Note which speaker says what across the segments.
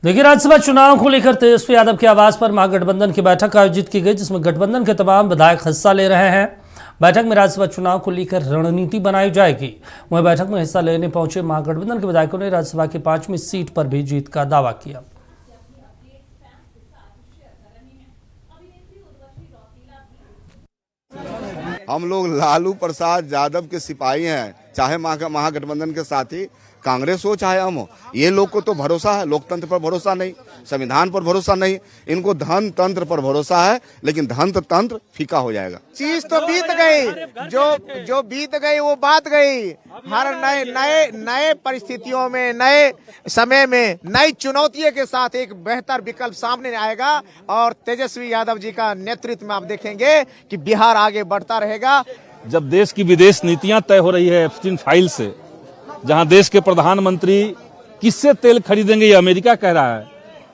Speaker 1: देखिए, राज्यसभा चुनाव को लेकर तेजस्वी यादव के आवास पर महागठबंधन की बैठक आयोजित की गई, जिसमें गठबंधन के तमाम विधायक हिस्सा ले रहे हैं। बैठक में राज्यसभा चुनाव को लेकर रणनीति बनाई जाएगी। वहीं बैठक में हिस्सा लेने पहुंचे महागठबंधन के विधायकों ने राज्यसभा की 5वीं सीट पर भी जीत का दावा किया।
Speaker 2: हम लोग लालू प्रसाद यादव के सिपाही हैं, चाहे महागठबंधन के साथी कांग्रेस हो चाहे हम हो। ये लोग को तो भरोसा है, लोकतंत्र पर भरोसा नहीं, संविधान पर भरोसा नहीं, इनको धन तंत्र पर भरोसा है, लेकिन धन तंत्र फीका हो जाएगा।
Speaker 3: चीज तो बीत गई, जो बीत गई वो बात गई। हर नए परिस्थितियों में, नए समय में, नई चुनौतियों के साथ एक बेहतर विकल्प सामने आएगा और तेजस्वी यादव जी का नेतृत्व में आप देखेंगे कि बिहार आगे बढ़ता रहेगा।
Speaker 4: जब देश की विदेश नीतियां तय हो रही है एप्स्टीन फाइल से, जहां देश के प्रधानमंत्री किससे तेल खरीदेंगे ये अमेरिका कह रहा है,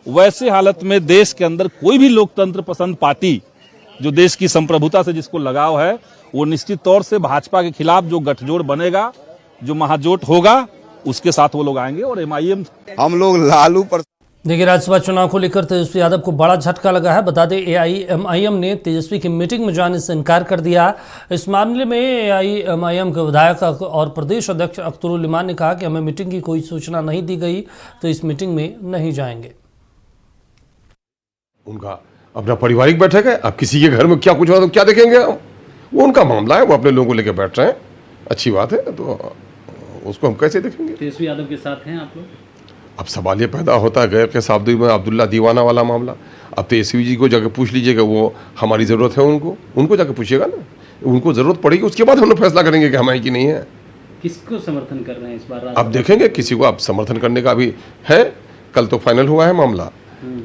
Speaker 4: वैसे हालत में देश के अंदर कोई भी लोकतंत्र पसंद पार्टी जो देश की संप्रभुता से जिसको लगाव है, वो निश्चित तौर से भाजपा के खिलाफ जो गठजोड़ बनेगा, जो महाजोट होगा, उसके साथ वो लोग आएंगे। और एमआईएम
Speaker 2: हम लोग लालू पर
Speaker 1: देखिए, राज्यसभा चुनाव को लेकर तेजस्वी यादव को बड़ा झटका लगा है। बता दें, एआईएमआईएम ने तेजस्वी की मीटिंग में जाने से इनकार कर दिया। इस मामले में एआईएमआईएम के विधायक और प्रदेश अध्यक्ष अख्तरुल इमान ने कहा कि हमें मीटिंग की कोई सूचना नहीं दी गई, तो इस मीटिंग में नहीं जाएंगे।
Speaker 5: उनका अपना पारिवारिक बैठक है, अब किसी के घर में क्या कुछ हो तो क्या देखेंगे हम, वो उनका मामला है, वो अपने लोगों को लेकर बैठ रहे हैं, अच्छी बात है, तो उसको हम कैसे देखेंगे।
Speaker 6: तेजस्वी यादव के साथ हैं आप लोग?
Speaker 5: अब सवाल ये पैदा होता है गैर के साबदी में अब्दुल्ला दीवाना वाला मामला। अब तेजस्वी जी को जाके पूछ लीजिएगा, वो हमारी ज़रूरत है उनको जाके पूछिएगा ना, उनको ज़रूरत पड़ेगी, उसके बाद हम लोग फैसला करेंगे कि हमारी की नहीं है।
Speaker 6: किसको समर्थन कर रहे हैं इस बार?
Speaker 5: अब देखेंगे, किसी को अब समर्थन करने का अभी है, कल तो फाइनल हुआ है मामला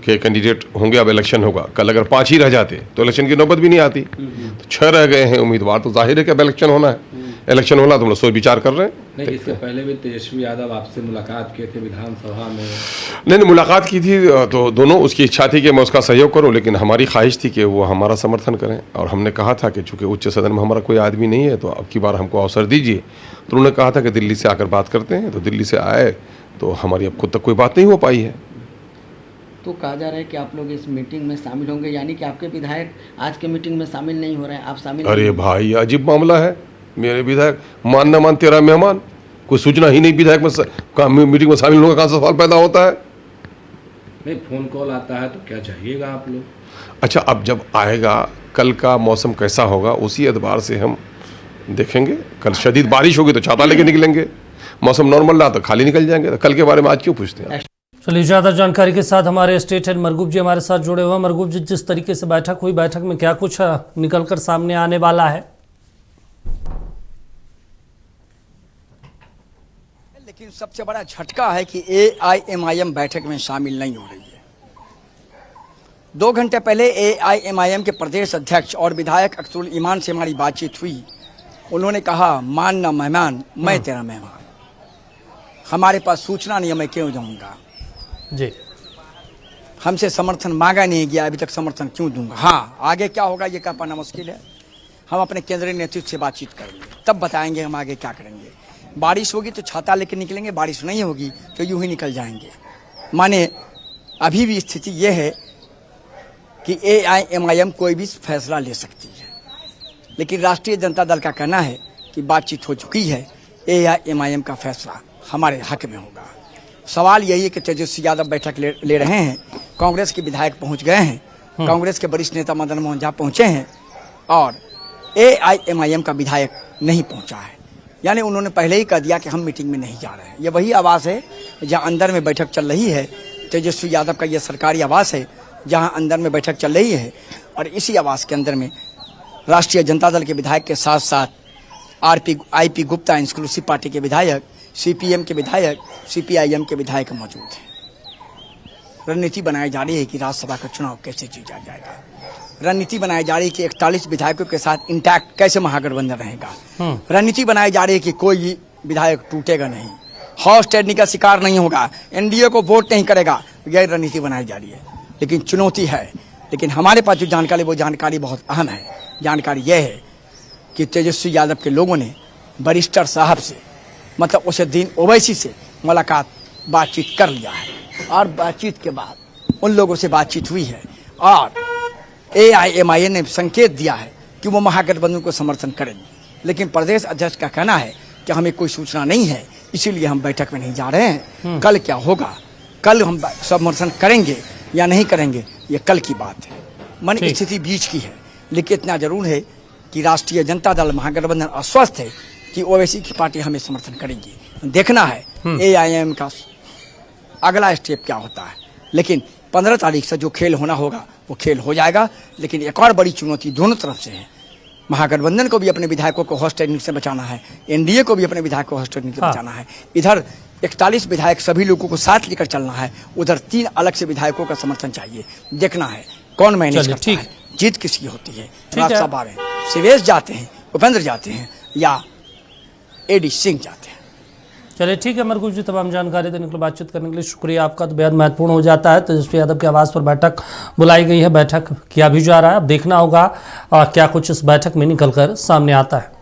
Speaker 5: कि कैंडिडेट होंगे, अब इलेक्शन होगा। कल अगर 5 ही रह जाते तो इलेक्शन की नौबत भी नहीं आती, तो 6 रह गए हैं उम्मीदवार, तो जाहिर है कि अब इलेक्शन होना है। इलेक्शन होला तो हम लोग सोच विचार कर रहे हैं।
Speaker 7: नहीं, इससे पहले भी तेजस्वी यादव आपसे मुलाकात किए थे विधानसभा में?
Speaker 5: नहीं, मुलाकात की थी, तो दोनों उसकी इच्छा थी कि मैं उसका सहयोग करूं, लेकिन हमारी ख्वाहिश थी कि वो हमारा समर्थन करें। और हमने कहा था कि चूंकि उच्च सदन में हमारा कोई आदमी नहीं है, तो अब की बार हमको अवसर दीजिए। तो उन्होंने कहा था कि दिल्ली से आकर बात करते हैं, तो दिल्ली से आए, तो हमारी अब खुद तक कोई बात नहीं हो पाई है।
Speaker 8: तो कहा जा रहा है कि आप लोग इस मीटिंग में शामिल होंगे, यानी कि आपके विधायक आज के मीटिंग में शामिल नहीं हो रहे हैं, आप शामिल?
Speaker 5: अरे भाई, अजीब मामला है। मेरे विधायक मान न मान तेरा मेहमान, कोई सूचना ही नहीं विधायक में मीटिंग में शामिल होगा, कहाँ से सवाल पैदा होता है।
Speaker 7: नहीं, फोन कॉल आता है तो क्या चाहिएगा आप लोग?
Speaker 5: अच्छा, अब जब आएगा, कल का मौसम कैसा होगा उसी एतबार से हम देखेंगे। कल शदीद बारिश होगी तो छाता लेके निकलेंगे, मौसम नॉर्मल रहा तो खाली निकल जाएंगे। तो कल के बारे में आज क्यों पूछते हैं?
Speaker 1: चलिए, ज़्यादा जानकारी के साथ हमारे स्टेट हेड मरगूब जी हमारे साथ जुड़े हुए हैं। मरगूब जी, जिस तरीके से बैठक हुई, बैठक में क्या कुछ निकलकर सामने आने वाला है?
Speaker 3: लेकिन सबसे बड़ा झटका है कि एआईएमआईएम बैठक में शामिल नहीं हो रही है। 2 घंटे पहले एआईएमआईएम के प्रदेश अध्यक्ष और विधायक अख्तरुल इमान से हमारी बातचीत हुई। उन्होंने कहा, मान ना मेहमान, मैं तेरा मेहमान, हमारे पास सूचना नहीं है, मैं क्यों जाऊंगा
Speaker 1: जी।
Speaker 3: हमसे समर्थन मांगा नहीं गया, अभी तक समर्थन क्यों दूंगा। हाँ, आगे क्या होगा ये कह पाना मुश्किल है। हम अपने केंद्रीय नेतृत्व से बातचीत करेंगे, तब बताएंगे हम आगे क्या करेंगे। बारिश होगी तो छाता लेकर निकलेंगे, बारिश नहीं होगी तो यूं ही निकल जाएंगे। माने अभी भी स्थिति यह है कि एआईएमआईएम कोई भी फैसला ले सकती है, लेकिन राष्ट्रीय जनता दल का कहना है कि बातचीत हो चुकी है, एआईएमआईएम का फैसला हमारे हक में होगा। सवाल यही है कि तेजस्वी यादव बैठक ले रहे हैं, कांग्रेस के विधायक पहुंच गए हैं, कांग्रेस के वरिष्ठ नेता मदन मोहन झा पहुंचे हैं, और एआईएमआईएम का विधायक नहीं पहुंचा है। यानी उन्होंने पहले ही कह दिया कि हम मीटिंग में नहीं जा रहे हैं। ये वही आवास है जहां अंदर में बैठक चल रही है। तेजस्वी यादव का ये सरकारी आवास है जहां अंदर में बैठक चल रही है, और इसी आवास के अंदर में राष्ट्रीय जनता दल के विधायक के साथ साथ आईपी गुप्ता इंक्लूसिव पार्टी के विधायक, सीपीएम के विधायक, सीपीआईएम के विधायक मौजूद हैं। रणनीति बनाई जा रही है कि राज्यसभा का चुनाव कैसे जीता जाएगा। रणनीति बनाई जा रही है कि 41 विधायकों के साथ इंटैक्ट कैसे महागठबंधन रहेगा। रणनीति बनाई जा रही है कि कोई विधायक टूटेगा नहीं, हाउस टेडनी का शिकार नहीं होगा, एनडीए को वोट नहीं करेगा। यह रणनीति बनाई जा रही है, लेकिन चुनौती है। लेकिन हमारे पास जो जानकारी, वो जानकारी बहुत अहम है। जानकारी यह है कि तेजस्वी यादव के लोगों ने बैरिस्टर साहब से, मतलब उस दिन ओवैसी से मुलाकात, बातचीत कर लिया है। और बातचीत के बाद उन लोगों से बातचीत हुई है और AIMIM ने संकेत दिया है कि वो महागठबंधन को समर्थन करेंगे, लेकिन प्रदेश अध्यक्ष का कहना है कि हमें कोई सूचना नहीं है, इसीलिए हम बैठक में नहीं जा रहे हैं। कल क्या होगा, कल हम समर्थन करेंगे या नहीं करेंगे, ये कल की बात है। मन स्थिति बीच की है, लेकिन इतना जरूर है कि राष्ट्रीय जनता दल महागठबंधन आश्वस्त है कि ओवैसी की पार्टी हमें समर्थन करेगी। देखना है AIM का अगला स्टेप क्या होता है, लेकिन 15 तारीख से जो खेल होना होगा वो खेल हो जाएगा। लेकिन एक और बड़ी चुनौती दोनों तरफ से है, महागठबंधन को भी अपने विधायकों को हॉट टेक्निक से बचाना है, NDA को भी अपने विधायकों को हॉट टेक्निक से बचाना है। इधर 41 विधायक सभी लोगों को साथ लेकर चलना है, उधर 3 अलग से विधायकों का समर्थन चाहिए। देखना है कौन मैनेज करता है, जीत किसकी होती है। राज्यसभा में शिवेश जाते हैं, उपेंद्र जाते हैं या AD सिंह जाते हैं।
Speaker 1: चलिए ठीक है मरकूब जी, तमाम जानकारी देने के लिए, बातचीत करने के लिए शुक्रिया आपका। तो बेहद महत्वपूर्ण हो जाता है। तेजस्वी यादव के आवास पर बैठक बुलाई गई है, बैठक किया भी जा रहा है। अब देखना होगा क्या कुछ इस बैठक में निकल कर सामने आता है।